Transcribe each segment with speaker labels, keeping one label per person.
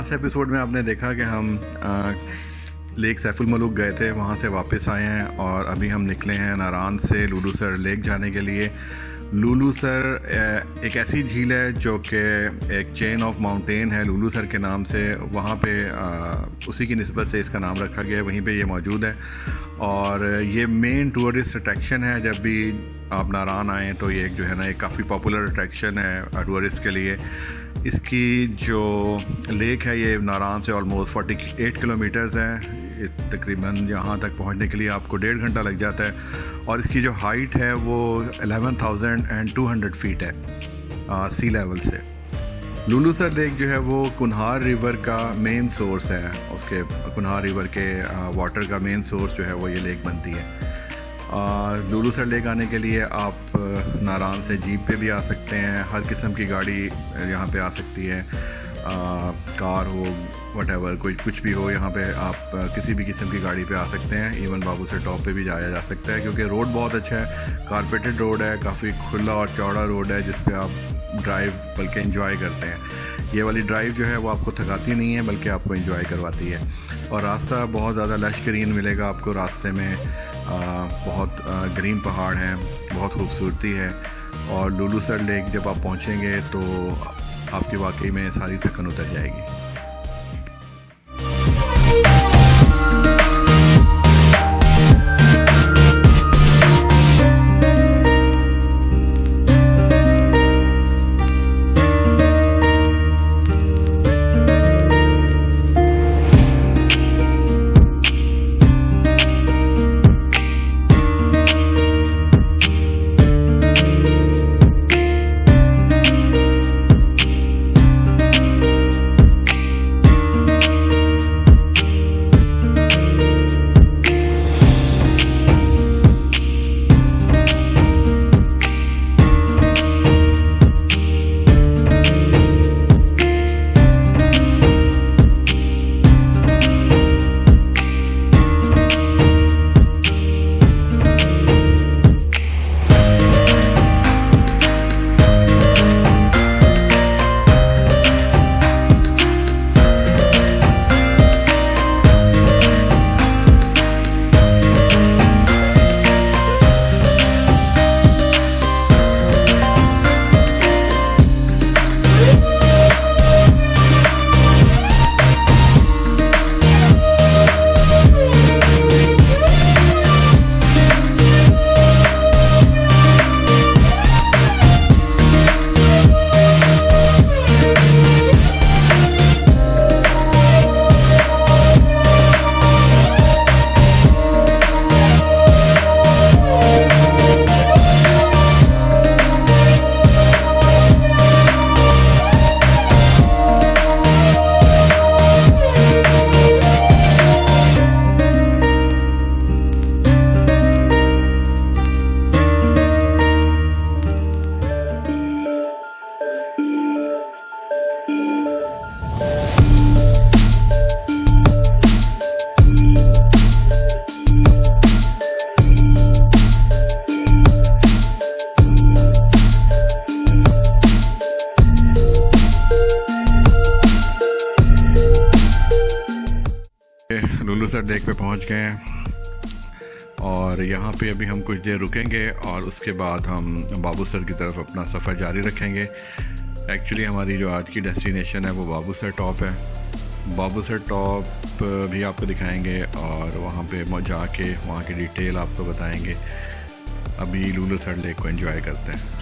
Speaker 1: Last episode में आपने देखा कि हम लेक सैफुल मलूक गए थे, वहाँ से वापस आए हैं और अभी हम निकले हैं नारान से लुलूसर लेक जाने के लिए। लुलूसर एक ऐसी झील है जो कि एक चेन ऑफ माउंटेन है लुलूसर के नाम से, वहाँ पे उसी की निस्बत से इसका नाम रखा गया है, वहीं पे ये मौजूद है और ये मेन टूरिस्ट अट्रैक्शन है। जब भी आप नारान आएँ तो ये एक जो है ना एक काफ़ी पॉपुलर अट्रैक्शन है टूरिस्ट के लिए। इसकी जो लेक है ये नारान से ऑलमोस्ट 48 किलोमीटर्स है। तकरीबन यहाँ तक पहुँचने के लिए आपको 1.5 घंटा लग जाता है और इसकी जो हाइट है वो 11,200 फीट है सी लेवल से। लुलूसर लेक जो है वो कुन्हार रिवर का मेन सोर्स है, उसके कुन्हार रिवर के वाटर का मेन सोर्स जो है वो ये लेक बनती है। लुलूसर लेक आने के लिए आप नारान से जीप पे भी आ सकते हैं, हर किस्म की गाड़ी यहाँ पे आ सकती है, कार हो वटेवर कोई कुछ भी हो, यहाँ पे आप किसी भी किस्म की गाड़ी पे आ सकते हैं। इवन बाबूसर टॉप पे भी जाया जा सकता है क्योंकि रोड बहुत अच्छा है, कारपेटेड रोड है, काफ़ी खुला और चौड़ा रोड है जिस पे आप ड्राइव बल्कि एंजॉय करते हैं। ये वाली ड्राइव जो है वो आपको थकाती नहीं है बल्कि आपको एंजॉय करवाती है और रास्ता बहुत ज़्यादा लश ग्रीन मिलेगा आपको रास्ते में। बहुत ग्रीन पहाड़ हैं, बहुत खूबसूरती है और लुलूसर लेक जब आप पहुँचेंगे तो आपकी वाकई में सारी थकन उतर जाएगी। लुलूसर लेक पे पहुंच गए हैं और यहाँ पे अभी हम कुछ देर रुकेंगे और उसके बाद हम बाबूसर की तरफ अपना सफ़र जारी रखेंगे। एक्चुअली हमारी जो आज की डेस्टिनेशन है वो बाबूसर टॉप है। बाबूसर टॉप भी आपको दिखाएंगे और वहाँ पे जाके वहाँ की डिटेल आपको बताएंगे। अभी लुलूसर लेक को एंजॉय करते हैं।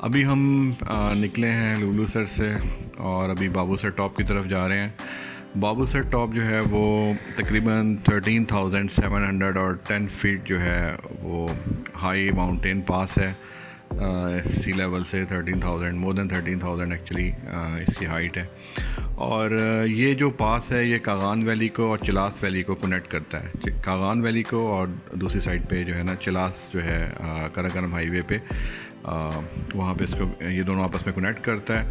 Speaker 1: अभी हम निकले हैं लुलूसर से और अभी बाबूसर टॉप की तरफ जा रहे हैं। बाबूसर टॉप जो है वो तकरीबन 13,700 और 10 फीट जो है वो हाई माउंटेन पास है। सी लेवल से 13,000, मोर देन 13,000 एक्चुअली इसकी हाइट है। और ये जो पास है ये कागान वैली को और चिलास वैली को कनेक्ट करता है। कागान वैली को और दूसरी साइड पे जो है ना चिलास जो है कराकोरम हाईवे पे वहाँ पे इसको ये दोनों आपस में कनेक्ट करता है।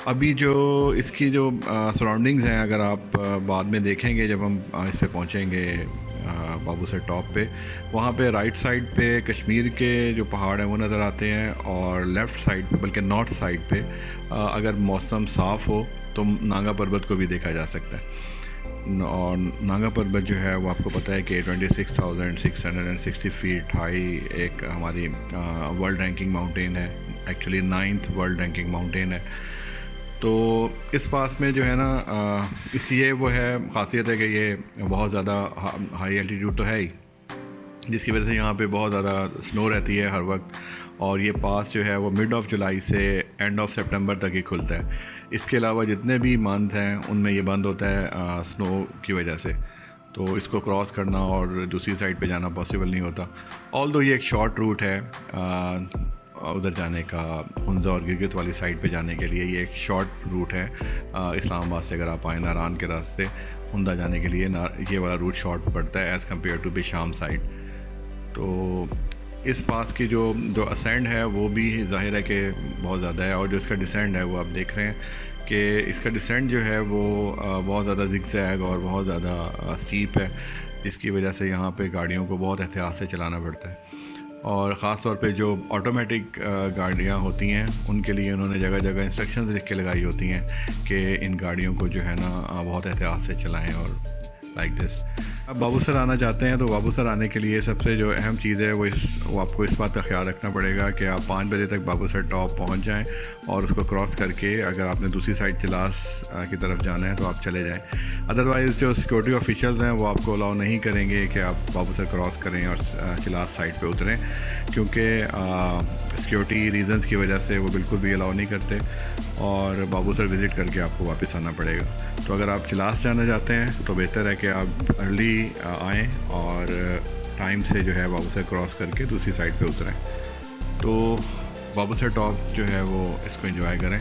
Speaker 1: अभी जो इसकी जो सराउंडिंग्स हैं अगर आप बाद में देखेंगे जब हम इस पे पहुँचेंगे बाबूसर टॉप पे, वहाँ पे राइट साइड पे कश्मीर के जो पहाड़ हैं वो नज़र आते हैं और लेफ़्ट साइड पे बल्कि नॉर्थ साइड पे अगर मौसम साफ़ हो तो नांगा पर्वत को भी देखा जा सकता है। और नांगा पर्वत जो है वो आपको पता है कि 26,660 फीट हाई एक हमारी वर्ल्ड रैंकिंग माउंटेन है, actually 9th world ranking mountain है। तो इस पास में जो है ना इसकी ये वो है ख़ासियत है कि ये बहुत ज़्यादा हाई एल्टीट्यूड तो है ही, जिसकी वजह से यहाँ पे बहुत ज़्यादा स्नो रहती है हर वक्त। और ये पास जो है वो मिड ऑफ जुलाई से एंड ऑफ सितंबर तक ही खुलता है। इसके अलावा जितने भी मंथ हैं उनमें ये बंद होता है स्नो की वजह से। तो इसको क्रॉस करना और दूसरी साइड पे जाना पॉसिबल नहीं होता। ऑल्दो ये एक शॉर्ट रूट है उधर जाने का, हुंजा और गिलगित वाली साइड पे जाने के लिए ये एक शॉर्ट रूट है। इस्लामाबाद से अगर आप आए नारान के रास्ते हुंजा जाने के लिए ये वाला रूट शॉर्ट पड़ता है as compare to Bisham side. तो इस पास की जो असेंड है वो भी ज़ाहिर है कि बहुत ज़्यादा है, और जो इसका डिसेंड है वो आप देख रहे हैं कि इसका डिसेंड जो है वो बहुत ज़्यादा जिगजैग और बहुत ज़्यादा स्टीप है, जिसकी वजह से यहाँ पे गाड़ियों को बहुत एहतियात से चलाना पड़ता है। और ख़ास तौर पे जो ऑटोमेटिक गाड़ियाँ होती हैं उनके लिए उन्होंने जगह जगह इंस्ट्रक्शंस लिख के लगाई होती हैं कि इन गाड़ियों को जो है ना बहुत एहतियात से चलाएं और लाइक दिस। अब बाबूसर आना चाहते हैं तो बाबूसर आने के लिए सबसे जो अहम चीज़ है वो आपको इस बात का ख्याल रखना पड़ेगा कि आप 5 बजे तक बाबूसर टॉप पहुंच जाएं और उसको क्रॉस करके अगर आपने दूसरी साइड चिलास की तरफ जाना है तो आप चले जाएं। अदरवाइज़ जो सिक्योरिटी ऑफिशियल्स हैं वो आपको अलाउ नहीं करेंगे कि आप बाबूसर क्रॉस करें और चिलास साइड पे उतरें, क्योंकि सिक्योरिटी रीज़न्स की वजह से वो बिल्कुल भी अलाउ नहीं करते और बाबूसर विज़िट करके आपको वापस आना पड़ेगा। तो अगर आप चिलास जाना चाहते हैं तो बेहतर है कि आप अर्ली आएँ और टाइम से जो है बाबूसर क्रॉस करके दूसरी साइड पे उतरें। तो बाबूसर टॉप जो है वो इसको एंजॉय करें।